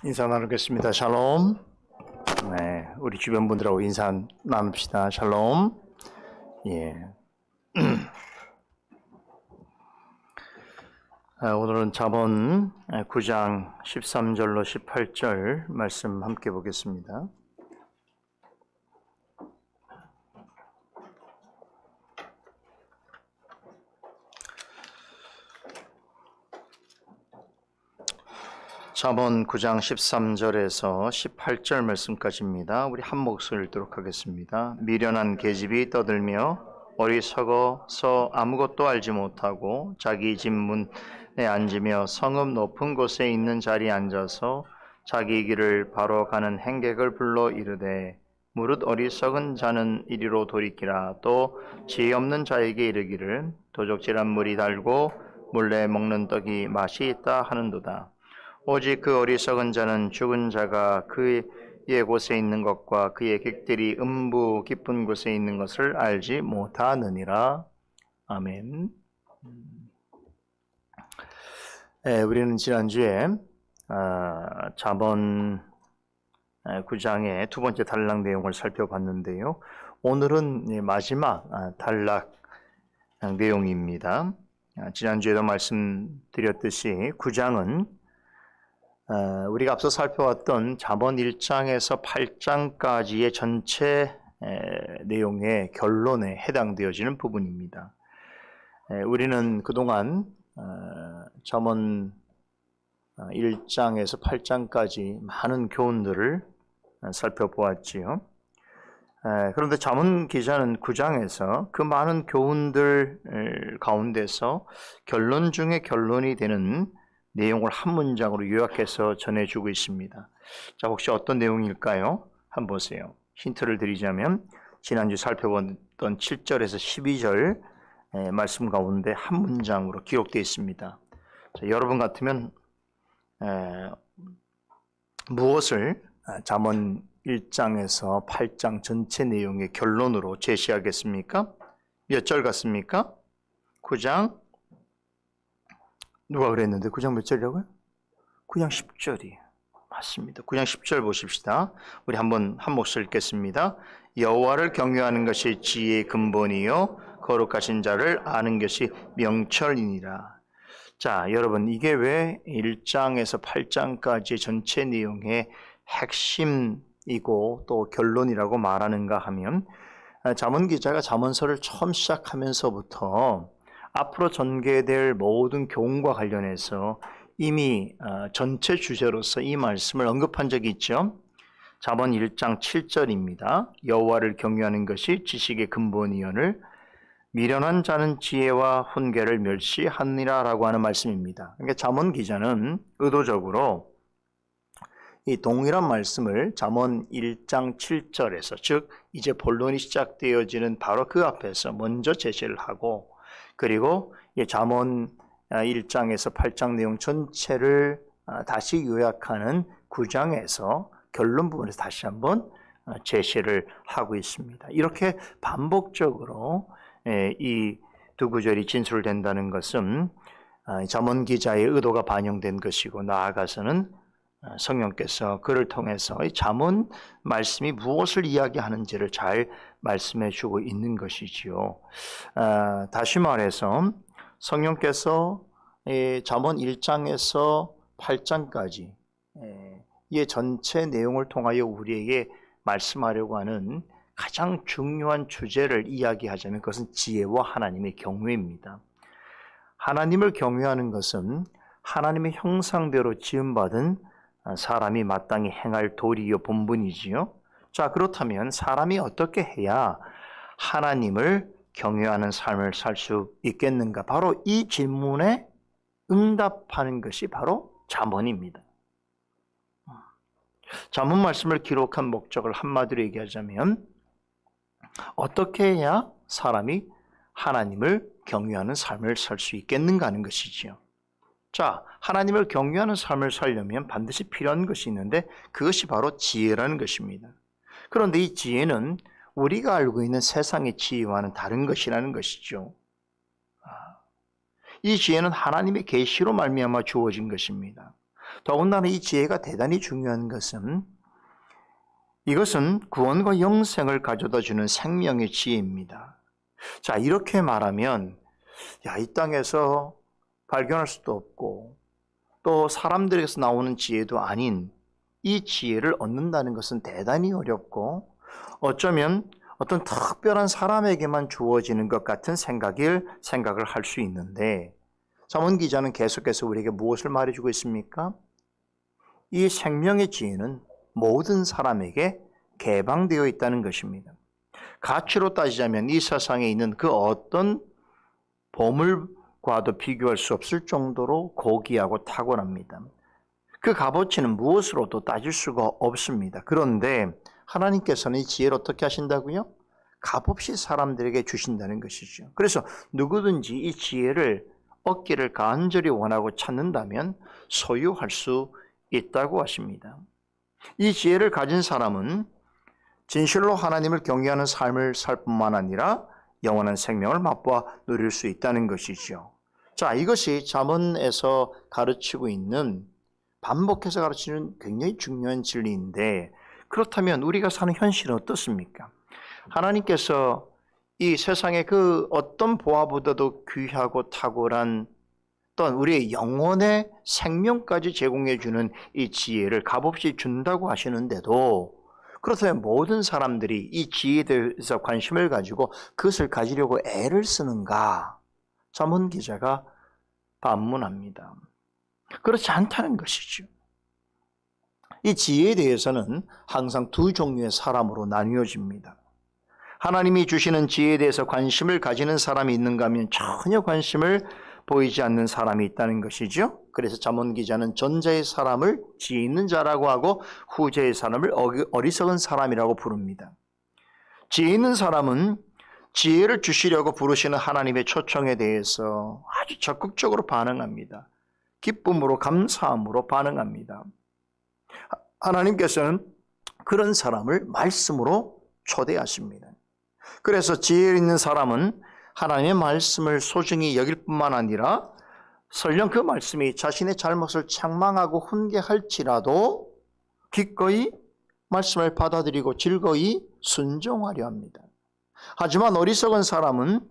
인사 나누겠습니다. 샬롬. 네, 우리 주변 분들하고 인사 나눕시다. 샬롬. 예. 오늘은 잠언 9장 13절로 18절 말씀 함께 보겠습니다. 잠언 9장 13절에서 18절 말씀까지입니다. 우리 한 목소리를 읽도록 하겠습니다. 미련한 계집이 떠들며 어리석어서 아무것도 알지 못하고 자기 집 문에 앉으며 성읍 높은 곳에 있는 자리에 앉아서 자기 길을 바로 가는 행객을 불러 이르되 무릇 어리석은 자는 이리로 돌이키라. 또 지혜 없는 자에게 이르기를 도적질한 물이 달고 몰래 먹는 떡이 맛이 있다 하는도다. 오직 그 어리석은 자는 죽은 자가 그의 곳에 있는 것과 그의 객들이 음부 깊은 곳에 있는 것을 알지 못하느니라. 아멘. 우리는 지난주에 잠언 9장의 두 번째 단락 내용을 살펴봤는데요. 오늘은 마지막 단락 내용입니다. 지난주에도 말씀드렸듯이 9장은 우리가 앞서 살펴왔던 잠언 1장에서 8장까지의 전체 내용의 결론에 해당되어지는 부분입니다. 우리는 그동안 잠언 1장에서 8장까지 많은 교훈들을 살펴보았지요. 그런데 잠언 기자는 9장에서 그 많은 교훈들 가운데서 결론 중에 결론이 되는 내용을 한 문장으로 요약해서 전해주고 있습니다. 자, 혹시 어떤 내용일까요? 한번 보세요. 힌트를 드리자면 지난주 살펴봤던 7절에서 12절 말씀 가운데 한 문장으로 기록되어 있습니다. 자, 여러분 같으면 무엇을 잠언 1장에서 8장 전체 내용의 결론으로 제시하겠습니까? 몇 절 같습니까? 9장 누가 그랬는데 9장 몇 절이라고요? 9장 10절이에요. 맞습니다. 9장 10절 보십시다. 우리 한번 한 목소리 읽겠습니다. 여호와를 경외하는 것이 지혜의 근본이요 거룩하신 자를 아는 것이 명철이니라. 자, 여러분 이게 왜 1장에서 8장까지의 전체 내용의 핵심이고 또 결론이라고 말하는가 하면 잠언 기자가 잠언서를 처음 시작하면서부터 앞으로 전개될 모든 교훈과 관련해서 이미 전체 주제로서 이 말씀을 언급한 적이 있죠. 잠언 1장 7절입니다. 여호와를 경외하는 것이 지식의 근본이오늘 미련한 자는 지혜와 훈계를 멸시하느니라 라고 하는 말씀입니다. 그러니까 잠언 기자는 의도적으로 이 동일한 말씀을 잠언 1장 7절에서 즉 이제 본론이 시작되어지는 바로 그 앞에서 먼저 제시를 하고 그리고 잠언 1장에서 8장 내용 전체를 다시 요약하는 9장에서 결론 부분에서 다시 한번 제시를 하고 있습니다. 이렇게 반복적으로 이 두 구절이 진술된다는 것은 잠언 기자의 의도가 반영된 것이고 나아가서는 성령께서 그를 통해서 이 잠언 말씀이 무엇을 이야기하는지를 잘 말씀해 주고 있는 것이지요. 다시 말해서 성령께서 잠언 1장에서 8장까지 이 전체 내용을 통하여 우리에게 말씀하려고 하는 가장 중요한 주제를 이야기하자면 그것은 지혜와 하나님의 경외입니다. 하나님을 경외하는 것은 하나님의 형상대로 지음받은 사람이 마땅히 행할 도리요 본분이지요. 자, 그렇다면 사람이 어떻게 해야 하나님을 경외하는 삶을 살 수 있겠는가? 바로 이 질문에 응답하는 것이 바로 잠언입니다. 잠언 말씀을 기록한 목적을 한마디로 얘기하자면 어떻게 해야 사람이 하나님을 경외하는 삶을 살 수 있겠는가 하는 것이지요. 자, 하나님을 경외하는 삶을 살려면 반드시 필요한 것이 있는데 그것이 바로 지혜라는 것입니다. 그런데 이 지혜는 우리가 알고 있는 세상의 지혜와는 다른 것이라는 것이죠. 이 지혜는 하나님의 계시로 말미암아 주어진 것입니다. 더군다나 이 지혜가 대단히 중요한 것은 이것은 구원과 영생을 가져다 주는 생명의 지혜입니다. 자, 이렇게 말하면 이 땅에서 발견할 수도 없고 또 사람들에게서 나오는 지혜도 아닌 이 지혜를 얻는다는 것은 대단히 어렵고 어쩌면 어떤 특별한 사람에게만 주어지는 것 같은 생각을 할 수 있는데 잠언 기자는 계속해서 우리에게 무엇을 말해주고 있습니까? 이 생명의 지혜는 모든 사람에게 개방되어 있다는 것입니다. 가치로 따지자면 이 세상에 있는 그 어떤 보물과도 비교할 수 없을 정도로 고귀하고 탁월합니다. 그 값어치는 무엇으로도 따질 수가 없습니다. 그런데 하나님께서는 이 지혜를 어떻게 하신다고요? 값없이 사람들에게 주신다는 것이죠. 그래서 누구든지 이 지혜를 얻기를 간절히 원하고 찾는다면 소유할 수 있다고 하십니다. 이 지혜를 가진 사람은 진실로 하나님을 경외하는 삶을 살 뿐만 아니라 영원한 생명을 맛보아 누릴 수 있다는 것이죠. 자, 이것이 잠언에서 가르치고 있는, 반복해서 가르치는 굉장히 중요한 진리인데, 그렇다면 우리가 사는 현실은 어떻습니까? 하나님께서 이 세상의 그 어떤 보화보다도 귀하고 탁월한 또한 우리의 영혼의 생명까지 제공해 주는 이 지혜를 값없이 준다고 하시는데도, 그렇다면 모든 사람들이 이 지혜에 대해서 관심을 가지고 그것을 가지려고 애를 쓰는가? 잠언 기자가 반문합니다. 그렇지 않다는 것이죠. 이 지혜에 대해서는 항상 두 종류의 사람으로 나뉘어집니다. 하나님이 주시는 지혜에 대해서 관심을 가지는 사람이 있는가 하면 전혀 관심을 보이지 않는 사람이 있다는 것이죠. 그래서 잠언 기자는 전자의 사람을 지혜 있는 자라고 하고 후자의 사람을 어리석은 사람이라고 부릅니다. 지혜 있는 사람은 지혜를 주시려고 부르시는 하나님의 초청에 대해서 아주 적극적으로 반응합니다. 기쁨으로 감사함으로 반응합니다. 하나님께서는 그런 사람을 말씀으로 초대하십니다. 그래서 지혜 있는 사람은 하나님의 말씀을 소중히 여길 뿐만 아니라 설령 그 말씀이 자신의 잘못을 책망하고 훈계할지라도 기꺼이 말씀을 받아들이고 즐거이 순종하려 합니다. 하지만 어리석은 사람은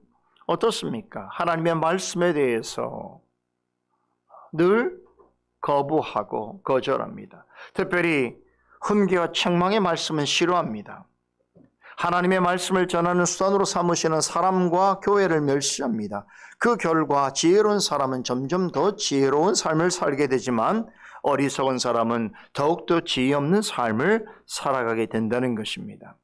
어떻습니까? 하나님의 말씀에 대해서 늘 거부하고 거절합니다. 특별히 훈계와 책망의 말씀은 싫어합니다. 하나님의 말씀을 전하는 수단으로 삼으시는 사람과 교회를 멸시합니다. 그 결과 지혜로운 사람은 점점 더 지혜로운 삶을 살게 되지만 어리석은 사람은 더욱더 지혜 없는 삶을 살아가게 된다는 것입니다.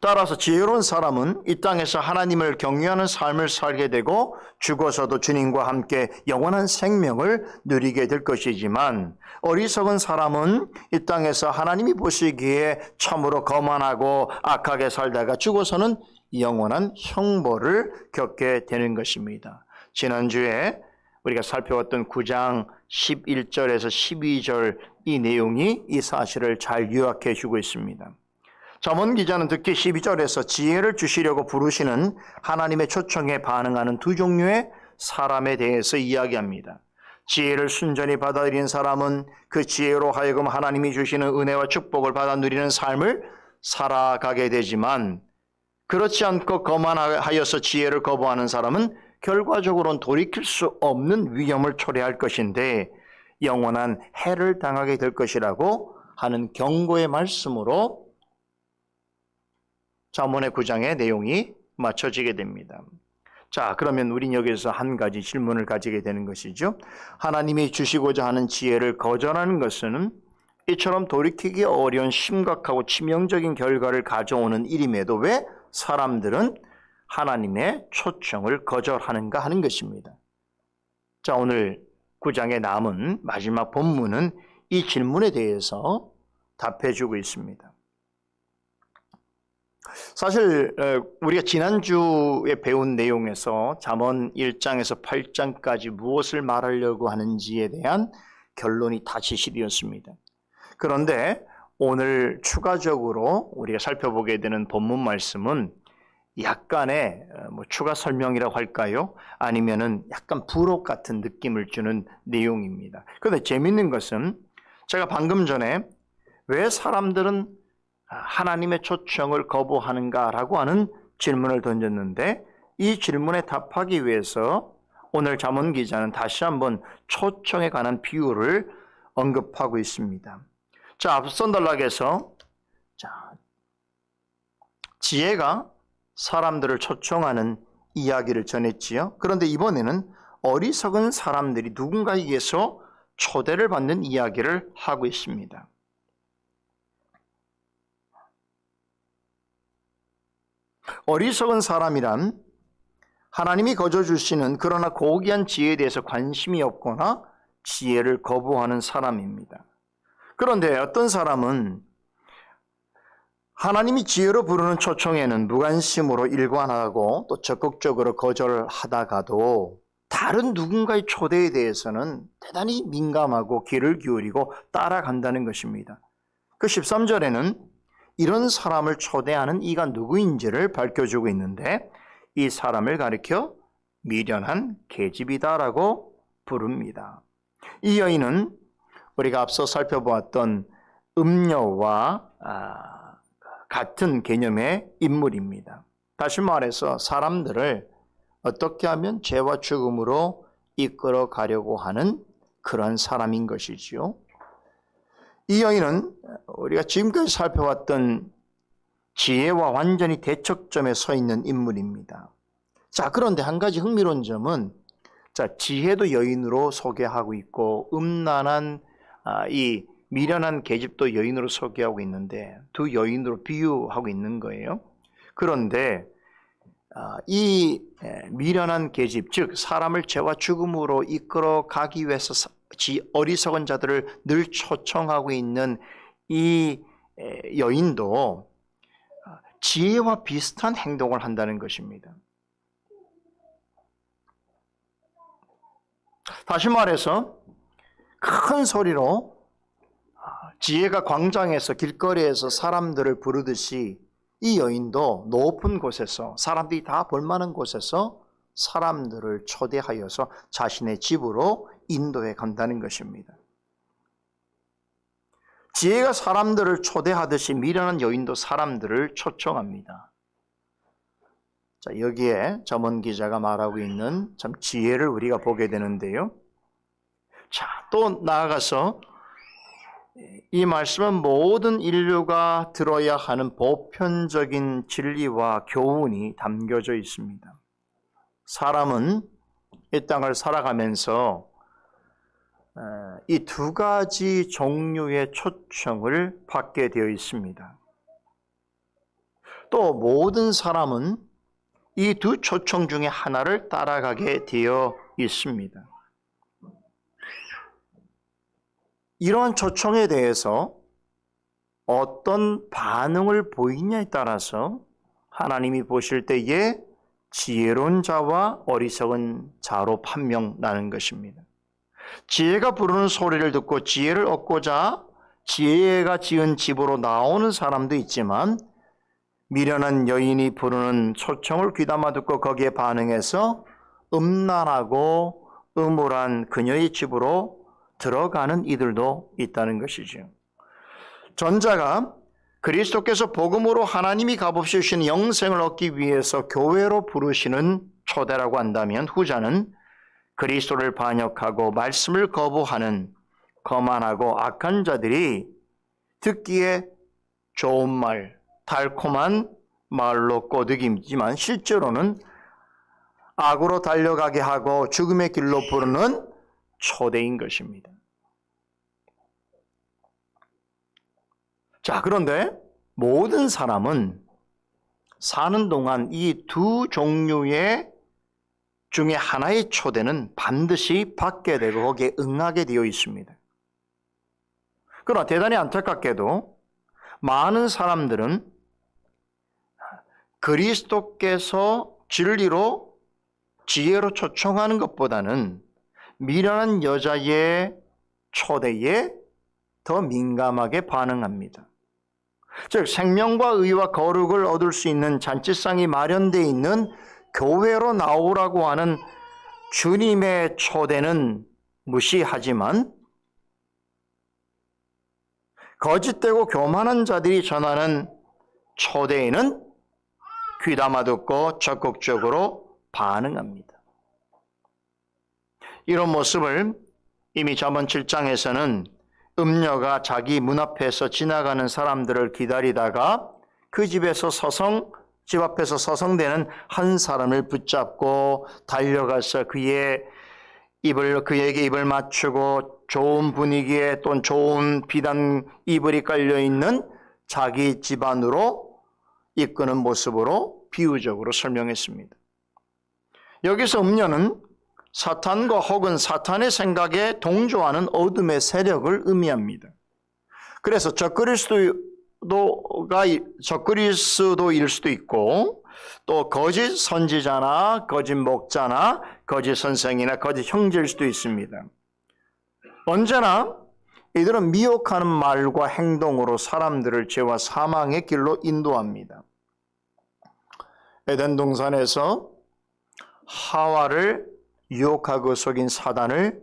따라서 지혜로운 사람은 이 땅에서 하나님을 경외하는 삶을 살게 되고 죽어서도 주님과 함께 영원한 생명을 누리게 될 것이지만 어리석은 사람은 이 땅에서 하나님이 보시기에 참으로 거만하고 악하게 살다가 죽어서는 영원한 형벌을 겪게 되는 것입니다. 지난주에 우리가 살펴봤던 9장 11절에서 12절 이 내용이 이 사실을 잘 요약해 주고 있습니다. 잠언 기자는 특히 12절에서 지혜를 주시려고 부르시는 하나님의 초청에 반응하는 두 종류의 사람에 대해서 이야기합니다. 지혜를 순전히 받아들이는 사람은 그 지혜로 하여금 하나님이 주시는 은혜와 축복을 받아 누리는 삶을 살아가게 되지만 그렇지 않고 거만하여서 지혜를 거부하는 사람은 결과적으로는 돌이킬 수 없는 위험을 초래할 것인데 영원한 해를 당하게 될 것이라고 하는 경고의 말씀으로 잠언의 9장의 내용이 맞춰지게 됩니다. 자, 그러면 우린 여기서 한 가지 질문을 가지게 되는 것이죠. 하나님이 주시고자 하는 지혜를 거절하는 것은 이처럼 돌이키기 어려운 심각하고 치명적인 결과를 가져오는 일임에도 왜 사람들은 하나님의 초청을 거절하는가 하는 것입니다. 자, 오늘 9장에 남은 마지막 본문은 이 질문에 대해서 답해주고 있습니다. 사실 우리가 지난주에 배운 내용에서 잠언 1장에서 8장까지 무엇을 말하려고 하는지에 대한 결론이 다 제시되었습니다. 그런데 오늘 추가적으로 우리가 살펴보게 되는 본문 말씀은 약간의 추가 설명이라고 할까요? 아니면은 약간 부록 같은 느낌을 주는 내용입니다. 그런데 재밌는 것은 제가 방금 전에 왜 사람들은 하나님의 초청을 거부하는가라고 하는 질문을 던졌는데, 이 질문에 답하기 위해서 오늘 잠언 기자는 다시 한번 초청에 관한 비유를 언급하고 있습니다. 자, 앞선 단락에서 지혜가 사람들을 초청하는 이야기를 전했지요. 그런데 이번에는 어리석은 사람들이 누군가에게서 초대를 받는 이야기를 하고 있습니다. 어리석은 사람이란 하나님이 거저 주시는 그러나 고귀한 지혜에 대해서 관심이 없거나 지혜를 거부하는 사람입니다. 그런데 어떤 사람은 하나님이 지혜로 부르는 초청에는 무관심으로 일관하고 또 적극적으로 거절하다가도 다른 누군가의 초대에 대해서는 대단히 민감하고 귀를 기울이고 따라간다는 것입니다. 그 13절에는 이런 사람을 초대하는 이가 누구인지를 밝혀주고 있는데, 이 사람을 가리켜 미련한 계집이다라고 부릅니다. 이 여인은 우리가 앞서 살펴보았던 음녀와 같은 개념의 인물입니다. 다시 말해서 사람들을 어떻게 하면 죄와 죽음으로 이끌어 가려고 하는 그런 사람인 것이지요. 이 여인은 우리가 지금까지 살펴왔던 지혜와 완전히 대척점에 서 있는 인물입니다. 자, 그런데 한 가지 흥미로운 점은, 지혜도 여인으로 소개하고 있고 음란한 이 미련한 계집도 여인으로 소개하고 있는데 두 여인으로 비유하고 있는 거예요. 그런데 이 미련한 계집, 즉 사람을 죄와 죽음으로 이끌어 가기 위해서 어리석은 자들을 늘 초청하고 있는 이 여인도 지혜와 비슷한 행동을 한다는 것입니다. 다시 말해서 큰 소리로 지혜가 광장에서 길거리에서 사람들을 부르듯이 이 여인도 높은 곳에서, 사람들이 다 볼만한 곳에서 사람들을 초대하여서 자신의 집으로 인도해 간다는 것입니다. 지혜가 사람들을 초대하듯이 미련한 여인도 사람들을 초청합니다. 자, 여기에 잠언 기자가 말하고 있는 참 지혜를 우리가 보게 되는데요. 자, 또 나아가서 이 말씀은 모든 인류가 들어야 하는 보편적인 진리와 교훈이 담겨져 있습니다. 사람은 이 땅을 살아가면서 이 두 가지 종류의 초청을 받게 되어 있습니다. 또 모든 사람은 이 두 초청 중에 하나를 따라가게 되어 있습니다. 이러한 초청에 대해서 어떤 반응을 보이냐에 따라서 하나님이 보실 때에 지혜로운 자와 어리석은 자로 판명나는 것입니다. 지혜가 부르는 소리를 듣고 지혜를 얻고자 지혜가 지은 집으로 나오는 사람도 있지만, 미련한 여인이 부르는 초청을 귀담아 듣고 거기에 반응해서 음란하고 음울한 그녀의 집으로 들어가는 이들도 있다는 것이죠. 전자가 그리스도께서 복음으로 하나님이 값없이 주신 영생을 얻기 위해서 교회로 부르시는 초대라고 한다면, 후자는 그리스도를 반역하고 말씀을 거부하는 거만하고 악한 자들이 듣기에 좋은 말, 달콤한 말로 꼬드김이지만 실제로는 악으로 달려가게 하고 죽음의 길로 부르는 초대인 것입니다. 자, 그런데 모든 사람은 사는 동안 이 두 종류의 중에 하나의 초대는 반드시 받게 되고 거기에 응하게 되어 있습니다. 그러나 대단히 안타깝게도 많은 사람들은 그리스도께서 진리로 지혜로 초청하는 것보다는 미련한 여자의 초대에 더 민감하게 반응합니다. 즉 생명과 의와 거룩을 얻을 수 있는 잔치상이 마련되어 있는 교회로 나오라고 하는 주님의 초대는 무시하지만 거짓되고 교만한 자들이 전하는 초대에는 귀담아 듣고 적극적으로 반응합니다. 이런 모습을 이미 저번 7장에서는 음녀가 자기 문 앞에서 지나가는 사람들을 기다리다가 그 집 앞에서 서성대는 한 사람을 붙잡고 달려가서 그에게 입을 맞추고 좋은 분위기에 또 좋은 비단 이불이 깔려있는 자기 집안으로 이끄는 모습으로 비유적으로 설명했습니다. 여기서 음녀는 사탄과 혹은 사탄의 생각에 동조하는 어둠의 세력을 의미합니다. 그래서 적그리스도일 수도 있고 또 거짓 선지자나 거짓 목자나 거짓 선생이나 거짓 형제일 수도 있습니다. 언제나 이들은 미혹하는 말과 행동으로 사람들을 죄와 사망의 길로 인도합니다. 에덴 동산에서 하와를 유혹하고 속인 사단을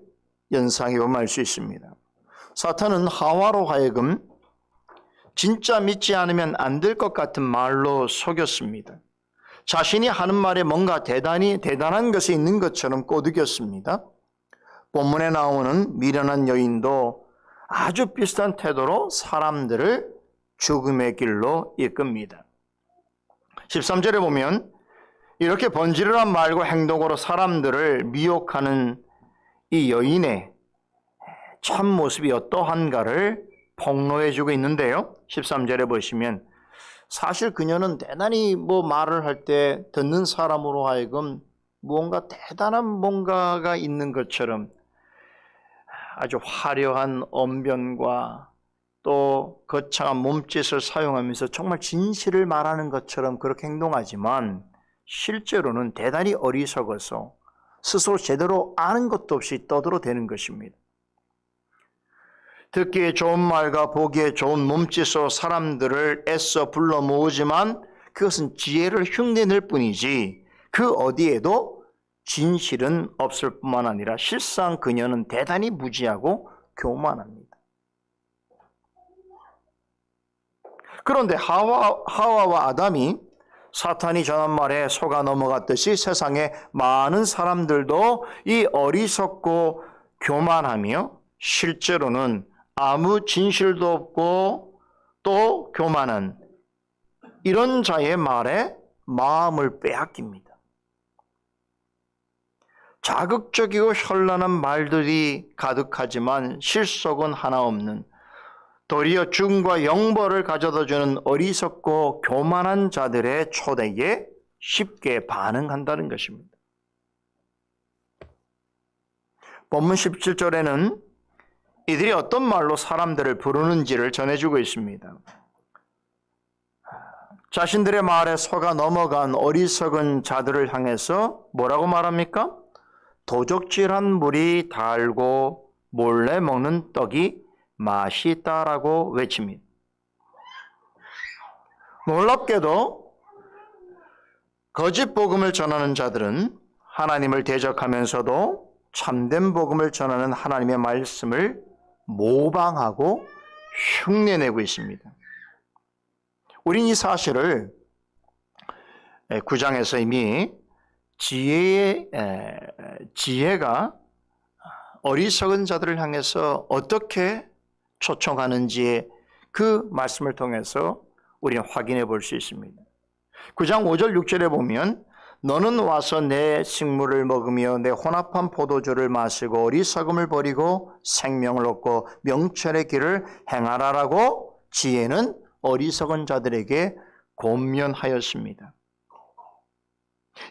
연상해 보면 알 수 있습니다. 사탄은 하와로 하여금 진짜 믿지 않으면 안 될 것 같은 말로 속였습니다. 자신이 하는 말에 뭔가 대단한 것이 있는 것처럼 꼬드겼습니다. 본문에 나오는 미련한 여인도 아주 비슷한 태도로 사람들을 죽음의 길로 이끕니다. 13절에 보면 이렇게 번지르한 말과 행동으로 사람들을 미혹하는 이 여인의 참 모습이 어떠한가를 폭로해주고 있는데요. 13절에 보시면 사실 그녀는 대단히 말을 할 때 듣는 사람으로 하여금 무언가 대단한 뭔가가 있는 것처럼 아주 화려한 언변과 또 거창한 몸짓을 사용하면서 정말 진실을 말하는 것처럼 그렇게 행동하지만 실제로는 대단히 어리석어서 스스로 제대로 아는 것도 없이 떠들어대는 것입니다. 듣기에 좋은 말과 보기에 좋은 몸짓으로 사람들을 애써 불러 모으지만 그것은 지혜를 흉내낼 뿐이지 그 어디에도 진실은 없을 뿐만 아니라 실상 그녀는 대단히 무지하고 교만합니다. 그런데 하와와 아담이 사탄이 전한 말에 속아 넘어갔듯이 세상의 많은 사람들도 이 어리석고 교만하며 실제로는 아무 진실도 없고 또 교만한 이런 자의 말에 마음을 빼앗깁니다. 자극적이고 현란한 말들이 가득하지만 실속은 하나 없는 도리어 죽음과 영벌을 가져다주는 어리석고 교만한 자들의 초대에 쉽게 반응한다는 것입니다. 본문 17절에는 이들이 어떤 말로 사람들을 부르는지를 전해주고 있습니다. 자신들의 말에 속아 넘어간 어리석은 자들을 향해서 뭐라고 말합니까? 도적질한 물이 달고 몰래 먹는 떡이 맛있다라고 외칩니다. 놀랍게도 거짓 복음을 전하는 자들은 하나님을 대적하면서도 참된 복음을 전하는 하나님의 말씀을 모방하고 흉내내고 있습니다. 우린 이 사실을 9장에서 이미 지혜가 어리석은 자들을 향해서 어떻게 초청하는지 그 말씀을 통해서 우리는 확인해 볼 수 있습니다. 9장 5절 6절에 보면 너는 와서 내 식물을 먹으며 내 혼합한 포도주를 마시고 어리석음을 버리고 생명을 얻고 명철의 길을 행하라라고 지혜는 어리석은 자들에게 권면하였습니다.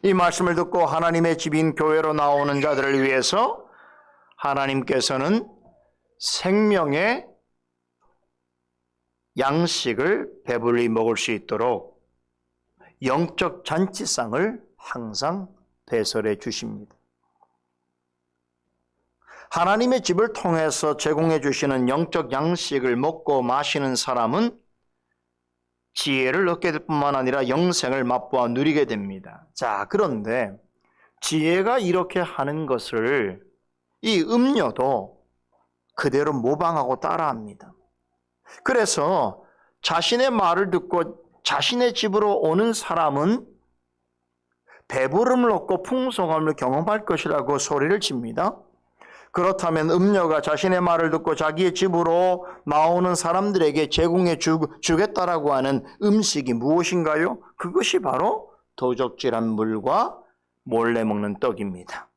이 말씀을 듣고 하나님의 집인 교회로 나오는 자들을 위해서 하나님께서는 생명의 양식을 배불리 먹을 수 있도록 영적 잔치상을 항상 배설해 주십니다. 하나님의 집을 통해서 제공해 주시는 영적 양식을 먹고 마시는 사람은 지혜를 얻게 될 뿐만 아니라 영생을 맛보아 누리게 됩니다. 자, 그런데 지혜가 이렇게 하는 것을 이 음녀도 그대로 모방하고 따라합니다. 그래서 자신의 말을 듣고 자신의 집으로 오는 사람은 배부름을 얻고 풍성함을 경험할 것이라고 소리를 칩니다. 그렇다면 음녀가 자신의 말을 듣고 자기의 집으로 나오는 사람들에게 제공해 주겠다라고 하는 음식이 무엇인가요? 그것이 바로 도적질한 물과 몰래 먹는 떡입니다.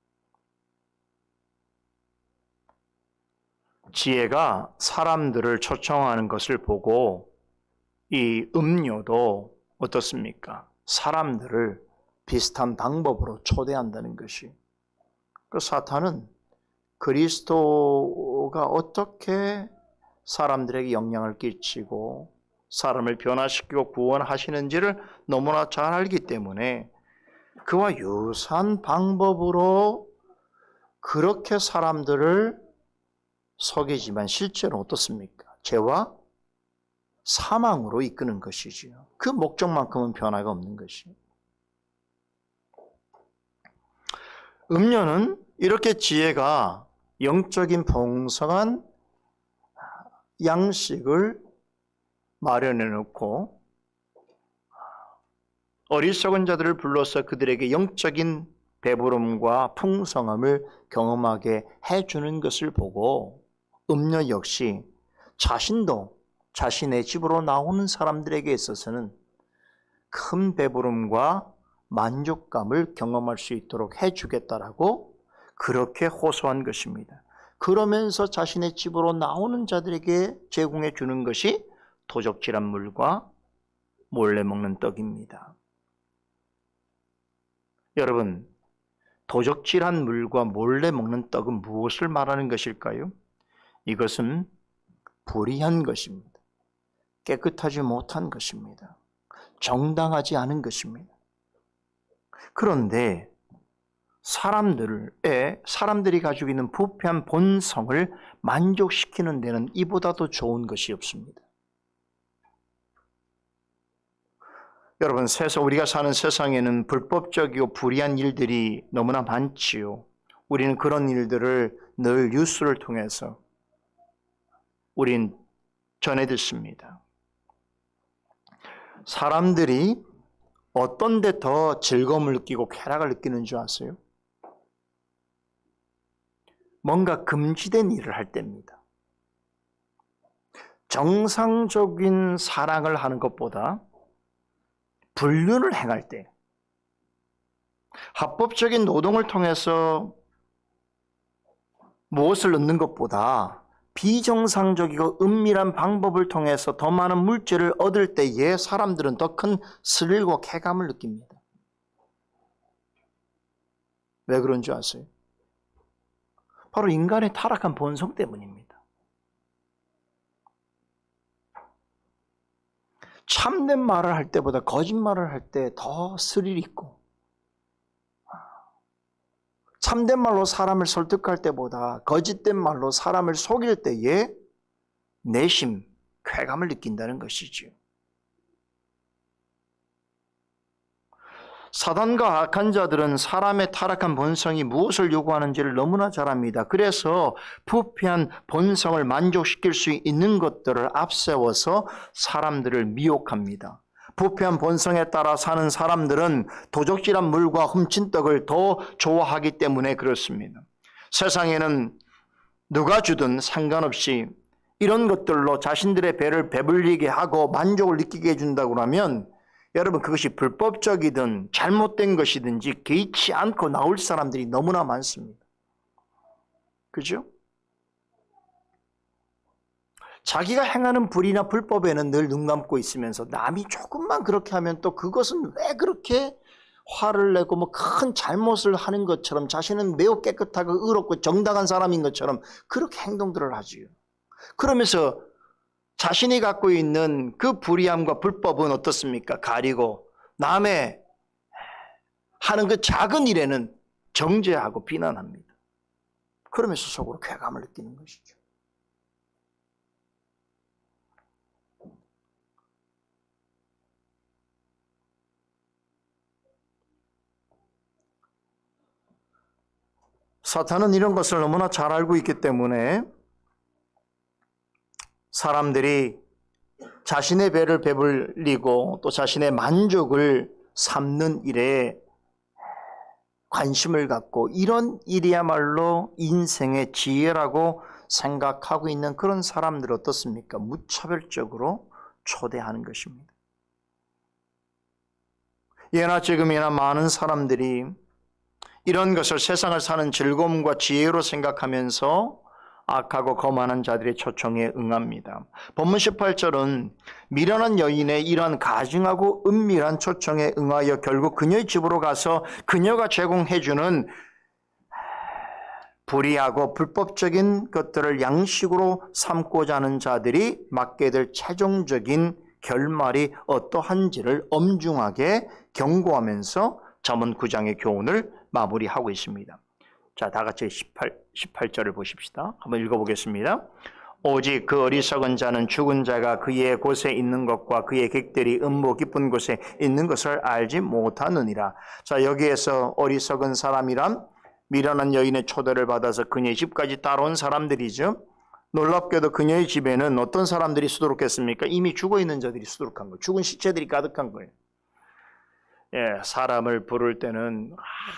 지혜가 사람들을 초청하는 것을 보고 이 음녀도 어떻습니까? 사람들을 비슷한 방법으로 초대한다는 것이. 그 사탄은 그리스도가 어떻게 사람들에게 영향을 끼치고 사람을 변화시키고 구원하시는지를 너무나 잘 알기 때문에 그와 유사한 방법으로 그렇게 사람들을 속이지만 실제로 어떻습니까? 죄와 사망으로 이끄는 것이지요. 그 목적만큼은 변화가 없는 것이에요. 음녀는 이렇게 지혜가 영적인 풍성한 양식을 마련해 놓고 어리석은 자들을 불러서 그들에게 영적인 배부름과 풍성함을 경험하게 해주는 것을 보고 음녀 역시 자신도 자신의 집으로 나오는 사람들에게 있어서는 큰 배부름과 만족감을 경험할 수 있도록 해주겠다라고 그렇게 호소한 것입니다. 그러면서 자신의 집으로 나오는 자들에게 제공해 주는 것이 도적질한 물과 몰래 먹는 떡입니다. 여러분, 도적질한 물과 몰래 먹는 떡은 무엇을 말하는 것일까요? 이것은 불의한 것입니다. 깨끗하지 못한 것입니다. 정당하지 않은 것입니다. 그런데 사람들이 가지고 있는 부패한 본성을 만족시키는 데는 이보다도 좋은 것이 없습니다. 여러분, 우리가 사는 세상에는 불법적이고 불의한 일들이 너무나 많지요. 우리는 그런 일들을 늘 뉴스를 통해서 우린 전해 듣습니다. 사람들이 어떤 데 더 즐거움을 느끼고 쾌락을 느끼는 줄 아세요? 뭔가 금지된 일을 할 때입니다. 정상적인 사랑을 하는 것보다 불륜을 행할 때, 합법적인 노동을 통해서 무엇을 얻는 것보다 비정상적이고 은밀한 방법을 통해서 더 많은 물질을 얻을 때에 사람들은 더 큰 스릴과 쾌감을 느낍니다. 왜 그런 줄 아세요? 바로 인간의 타락한 본성 때문입니다. 참된 말을 할 때보다 거짓말을 할 때 더 스릴 있고, 참된 말로 사람을 설득할 때보다 거짓된 말로 사람을 속일 때에 내심, 쾌감을 느낀다는 것이지요. 사단과 악한 자들은 사람의 타락한 본성이 무엇을 요구하는지를 너무나 잘 압니다. 그래서 부패한 본성을 만족시킬 수 있는 것들을 앞세워서 사람들을 미혹합니다. 부패한 본성에 따라 사는 사람들은 도적질한 물과 훔친 떡을 더 좋아하기 때문에 그렇습니다. 세상에는 누가 주든 상관없이 이런 것들로 자신들의 배를 배불리게 하고 만족을 느끼게 해준다고 하면 여러분, 그것이 불법적이든 잘못된 것이든지 개의치 않고 나올 사람들이 너무나 많습니다. 그죠? 자기가 행하는 불이나 불법에는 늘 눈 감고 있으면서 남이 조금만 그렇게 하면 또 그것은 왜 그렇게 화를 내고 뭐 큰 잘못을 하는 것처럼 자신은 매우 깨끗하고 의롭고 정당한 사람인 것처럼 그렇게 행동들을 하지요. 그러면서 자신이 갖고 있는 그 불의함과 불법은 어떻습니까? 가리고 남의 하는 그 작은 일에는 정죄하고 비난합니다. 그러면서 속으로 쾌감을 느끼는 것이죠. 사탄은 이런 것을 너무나 잘 알고 있기 때문에 사람들이 자신의 배를 배불리고 또 자신의 만족을 삼는 일에 관심을 갖고 이런 일이야말로 인생의 지혜라고 생각하고 있는 그런 사람들 어떻습니까? 무차별적으로 초대하는 것입니다. 예나 지금이나 많은 사람들이 이런 것을 세상을 사는 즐거움과 지혜로 생각하면서 악하고 거만한 자들의 초청에 응합니다. 본문 18절은 미련한 여인의 이러한 가증하고 은밀한 초청에 응하여 결국 그녀의 집으로 가서 그녀가 제공해주는 불의하고 불법적인 것들을 양식으로 삼고자 하는 자들이 맞게 될 최종적인 결말이 어떠한지를 엄중하게 경고하면서 잠언 9장의 교훈을 마무리하고 있습니다. 자, 다 같이 18절을 보십시다. 한번 읽어보겠습니다. 오직 그 어리석은 자는 죽은 자가 그의 곳에 있는 것과 그의 객들이 음모 깊은 곳에 있는 것을 알지 못하느니라. 자, 여기에서 어리석은 사람이란 미련한 여인의 초대를 받아서 그녀의 집까지 따라온 사람들이죠. 놀랍게도 그녀의 집에는 어떤 사람들이 수두룩했습니까? 이미 죽어있는 자들이 수두룩한 거예요. 죽은 시체들이 가득한 거예요. 예, 사람을 부를 때는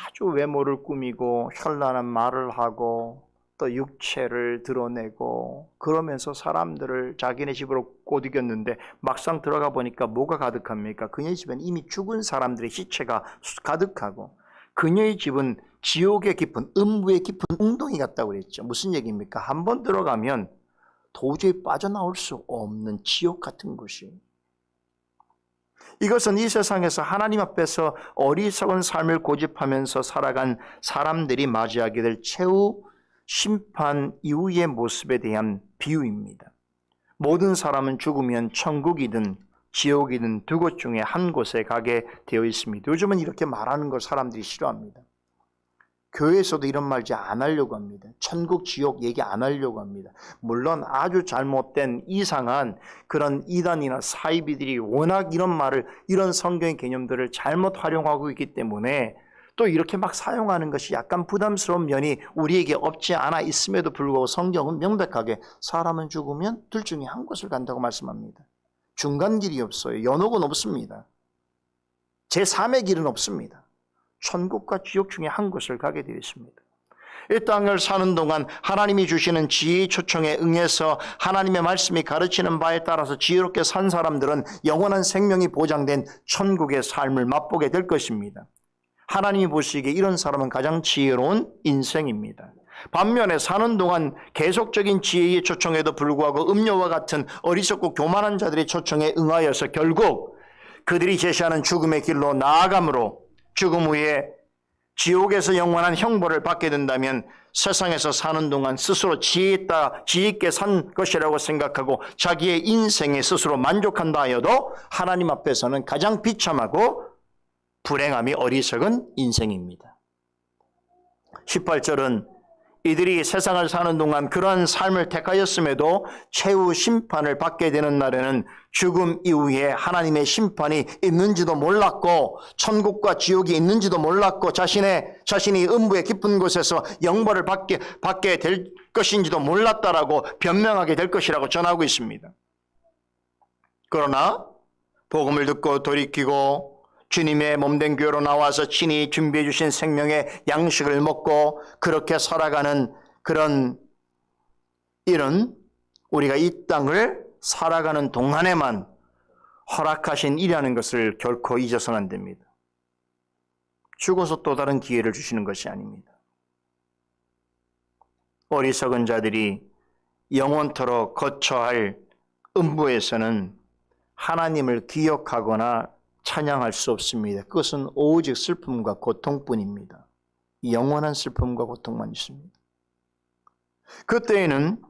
아주 외모를 꾸미고 현란한 말을 하고 또 육체를 드러내고 그러면서 사람들을 자기네 집으로 꼬드겼는데 막상 들어가 보니까 뭐가 가득합니까? 그녀의 집엔 이미 죽은 사람들의 시체가 가득하고 그녀의 집은 지옥의 깊은 음부의 깊은 웅덩이 같다고 그랬죠. 무슨 얘기입니까? 한번 들어가면 도저히 빠져나올 수 없는 지옥 같은 곳이에요. 이것은 이 세상에서 하나님 앞에서 어리석은 삶을 고집하면서 살아간 사람들이 맞이하게 될 최후 심판 이후의 모습에 대한 비유입니다. 모든 사람은 죽으면 천국이든 지옥이든 두 곳 중에 한 곳에 가게 되어 있습니다. 요즘은 이렇게 말하는 걸 사람들이 싫어합니다. 교회에서도 이런 말 이제 안 하려고 합니다. 천국, 지옥 얘기 안 하려고 합니다. 물론 아주 잘못된 이상한 그런 이단이나 사이비들이 워낙 이런 말을, 이런 성경의 개념들을 잘못 활용하고 있기 때문에 또 이렇게 막 사용하는 것이 약간 부담스러운 면이 우리에게 없지 않아 있음에도 불구하고 성경은 명백하게 사람은 죽으면 둘 중에 한 곳을 간다고 말씀합니다. 중간 길이 없어요. 연옥은 없습니다. 제3의 길은 없습니다. 천국과 지옥 중에 한 곳을 가게 되어 있습니다. 이 땅을 사는 동안 하나님이 주시는 지혜의 초청에 응해서 하나님의 말씀이 가르치는 바에 따라서 지혜롭게 산 사람들은 영원한 생명이 보장된 천국의 삶을 맛보게 될 것입니다. 하나님이 보시기에 이런 사람은 가장 지혜로운 인생입니다. 반면에 사는 동안 계속적인 지혜의 초청에도 불구하고 음료와 같은 어리석고 교만한 자들의 초청에 응하여서 결국 그들이 제시하는 죽음의 길로 나아감으로 죽음 후에 지옥에서 영원한 형벌을 받게 된다면 세상에서 사는 동안 스스로 지혜 있게 산 것이라고 생각하고 자기의 인생에 스스로 만족한다 하여도 하나님 앞에서는 가장 비참하고 불행함이 어리석은 인생입니다. 18절은 이들이 세상을 사는 동안 그러한 삶을 택하였음에도 최후 심판을 받게 되는 날에는 죽음 이후에 하나님의 심판이 있는지도 몰랐고 천국과 지옥이 있는지도 몰랐고 자신이 음부의 깊은 곳에서 영벌을 받게 될 것인지도 몰랐다라고 변명하게 될 것이라고 전하고 있습니다. 그러나 복음을 듣고 돌이키고 주님의 몸된 교회로 나와서 친히 준비해 주신 생명의 양식을 먹고 그렇게 살아가는 그런 일은 우리가 이 땅을 살아가는 동안에만 허락하신 일이라는 것을 결코 잊어서는 안 됩니다. 죽어서 또 다른 기회를 주시는 것이 아닙니다. 어리석은 자들이 영원토록 거처할 음부에서는 하나님을 기억하거나 찬양할 수 없습니다. 그것은 오직 슬픔과 고통뿐입니다. 영원한 슬픔과 고통만 있습니다. 그때에는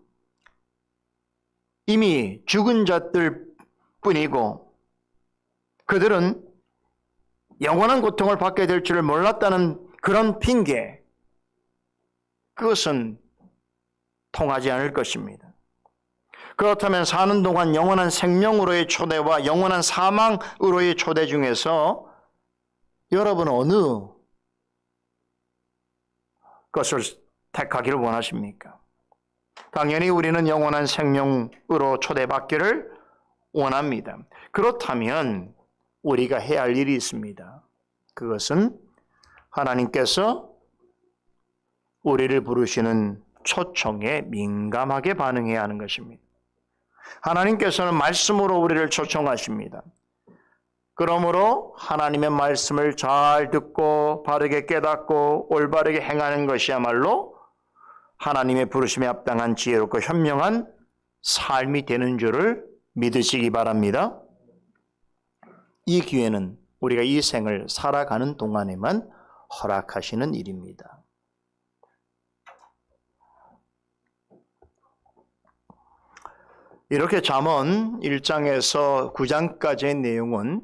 이미 죽은 자들 뿐이고 그들은 영원한 고통을 받게 될 줄을 몰랐다는 그런 핑계, 그것은 통하지 않을 것입니다. 그렇다면 사는 동안 영원한 생명으로의 초대와 영원한 사망으로의 초대 중에서 여러분은 어느 것을 택하기를 원하십니까? 당연히 우리는 영원한 생명으로 초대받기를 원합니다. 그렇다면 우리가 해야 할 일이 있습니다. 그것은 하나님께서 우리를 부르시는 초청에 민감하게 반응해야 하는 것입니다. 하나님께서는 말씀으로 우리를 초청하십니다. 그러므로 하나님의 말씀을 잘 듣고 바르게 깨닫고 올바르게 행하는 것이야말로 하나님의 부르심에 합당한 지혜롭고 현명한 삶이 되는 줄을 믿으시기 바랍니다. 이 기회는 우리가 이 생을 살아가는 동안에만 허락하시는 일입니다. 이렇게 잠언 1장에서 9장까지의 내용은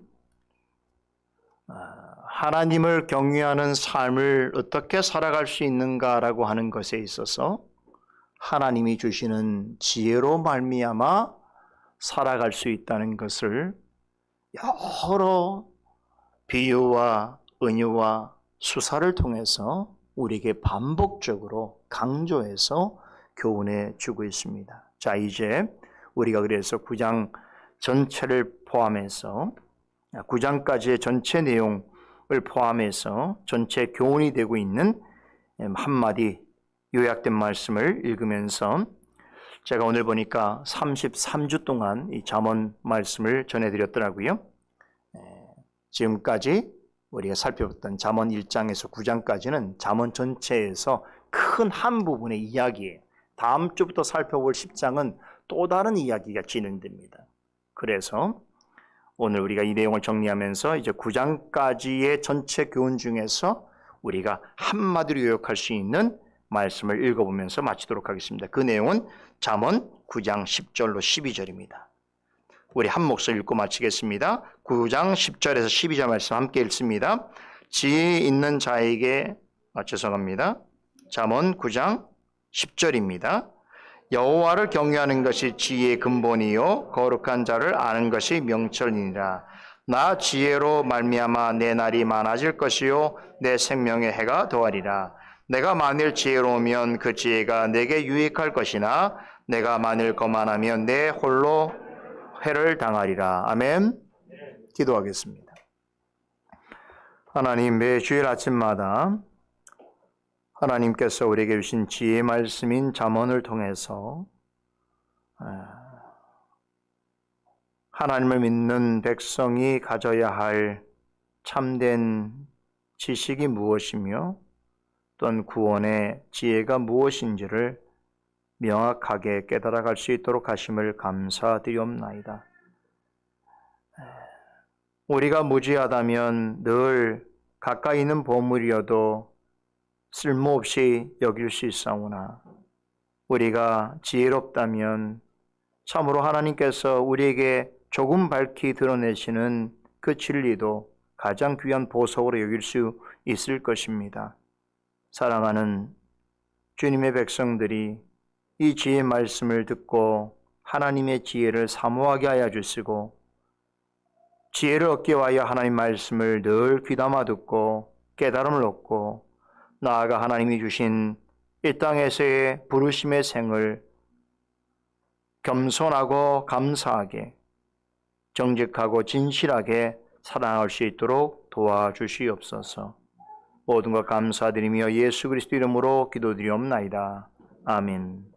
하나님을 경외하는 삶을 어떻게 살아갈 수 있는가라고 하는 것에 있어서 하나님이 주시는 지혜로 말미암아 살아갈 수 있다는 것을 여러 비유와 은유와 수사를 통해서 우리에게 반복적으로 강조해서 교훈해 주고 있습니다. 자, 이제 우리가 그래서 9장 전체를 포함해서 9장까지의 전체 내용을 포함해서 전체 교훈이 되고 있는 한마디 요약된 말씀을 읽으면서 제가 오늘 보니까 33주 동안 이 잠언 말씀을 전해드렸더라고요. 지금까지 우리가 살펴봤던 잠언 1장에서 9장까지는 잠언 전체에서 큰 한 부분의 이야기예요. 다음 주부터 살펴볼 10장은 또 다른 이야기가 진행됩니다. 그래서 오늘 우리가 이 내용을 정리하면서 이제 9장까지의 전체 교훈 중에서 우리가 한마디로 요약할 수 있는 말씀을 읽어보면서 마치도록 하겠습니다. 그 내용은 잠언 9장 10절로 12절입니다. 우리 한 목소리 읽고 마치겠습니다. 9장 10절에서 12절 말씀 함께 읽습니다. 지혜 있는 자에게 죄송합니다. 잠언 9장 10절입니다. 여호와를 경외하는 것이 지혜의 근본이요 거룩한 자를 아는 것이 명철이니라. 나 지혜로 말미암아 내 날이 많아질 것이요 내 생명의 해가 더하리라. 내가 만일 지혜로우면 그 지혜가 내게 유익할 것이나 내가 만일 거만하면 내 홀로 해를 당하리라. 아멘. 기도하겠습니다. 하나님, 매주일 아침마다 하나님께서 우리에게 주신 지혜의 말씀인 잠언을 통해서 하나님을 믿는 백성이 가져야 할 참된 지식이 무엇이며 또한 구원의 지혜가 무엇인지를 명확하게 깨달아갈 수 있도록 하심을 감사드리옵나이다. 우리가 무지하다면 늘 가까이 있는 보물이어도 쓸모없이 여길 수 있사오나 우리가 지혜롭다면 참으로 하나님께서 우리에게 조금 밝히 드러내시는 그 진리도 가장 귀한 보석으로 여길 수 있을 것입니다. 사랑하는 주님의 백성들이 이 지혜의 말씀을 듣고 하나님의 지혜를 사모하게 하여 주시고 지혜를 얻기 위하여 하나님 말씀을 늘 귀담아 듣고 깨달음을 얻고 나아가 하나님이 주신 이 땅에서의 부르심의 생을 겸손하고 감사하게 정직하고 진실하게 살아갈 수 있도록 도와주시옵소서. 모든 것 감사드리며 예수 그리스도 이름으로 기도드리옵나이다. 아멘.